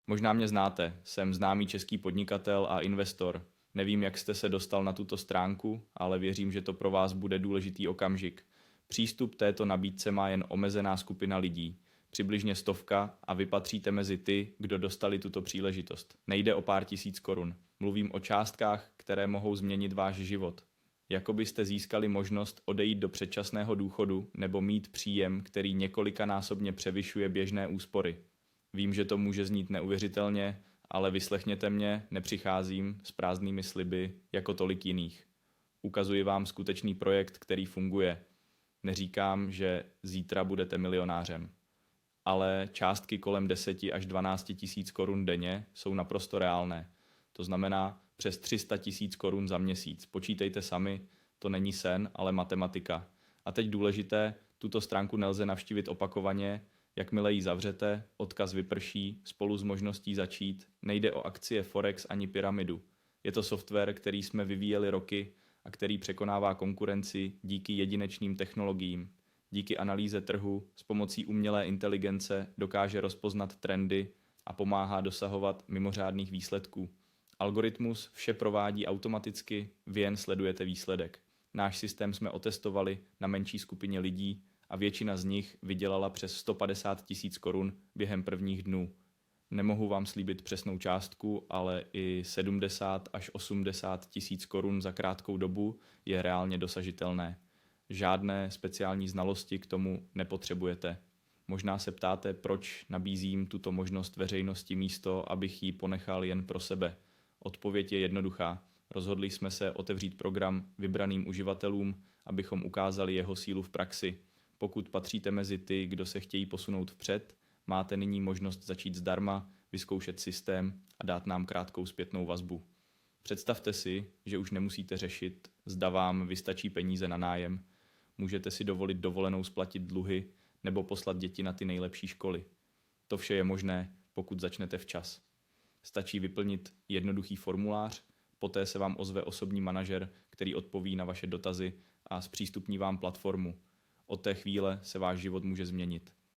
Možná mě znáte, jsem známý český podnikatel a investor. Nevím, jak jste se dostal na tuto stránku, ale věřím, že to pro vás bude důležitý okamžik. Přístup této nabídce má jen omezená skupina lidí, přibližně 100, a vy patříte mezi ty, kdo dostali tuto příležitost. Nejde o pár tisíc korun. Mluvím o částkách, které mohou změnit váš život. Jako byste získali možnost odejít do předčasného důchodu nebo mít příjem, který několikanásobně převyšuje běžné úspory. Vím, že to může znít neuvěřitelně, ale vyslechněte mě, nepřicházím s prázdnými sliby jako tolik jiných. Ukazuji vám skutečný projekt, který funguje. Neříkám, že zítra budete milionářem. Ale částky kolem 10 až 12 tisíc korun denně jsou naprosto reálné. To znamená přes 300 tisíc korun za měsíc. Počítejte sami, to není sen, ale matematika. A teď důležité, tuto stránku nelze navštívit opakovaně. Jakmile ji zavřete, odkaz vyprší, spolu s možností začít. Nejde o akcie Forex ani pyramidu. Je to software, který jsme vyvíjeli roky a který překonává konkurenci díky jedinečným technologiím. Díky analýze trhu s pomocí umělé inteligence dokáže rozpoznat trendy a pomáhá dosahovat mimořádných výsledků. Algoritmus vše provádí automaticky, vy jen sledujete výsledek. Náš systém jsme otestovali na menší skupině lidí a většina z nich vydělala přes 150 tisíc korun během prvních dnů. Nemohu vám slíbit přesnou částku, ale i 70 až 80 tisíc korun za krátkou dobu je reálně dosažitelné. Žádné speciální znalosti k tomu nepotřebujete. Možná se ptáte, proč nabízím tuto možnost veřejnosti místo, abych ji ponechal jen pro sebe. Odpověď je jednoduchá. Rozhodli jsme se otevřít program vybraným uživatelům, abychom ukázali jeho sílu v praxi. Pokud patříte mezi ty, kdo se chtějí posunout vpřed, máte nyní možnost začít zdarma, vyzkoušet systém a dát nám krátkou zpětnou vazbu. Představte si, že už nemusíte řešit, zda vám vystačí peníze na nájem, můžete si dovolit dovolenou splatit dluhy nebo poslat děti na ty nejlepší školy. To vše je možné, pokud začnete včas. Stačí vyplnit jednoduchý formulář, poté se vám ozve osobní manažer, který odpoví na vaše dotazy a zpřístupní vám platformu. Od té chvíle se váš život může změnit.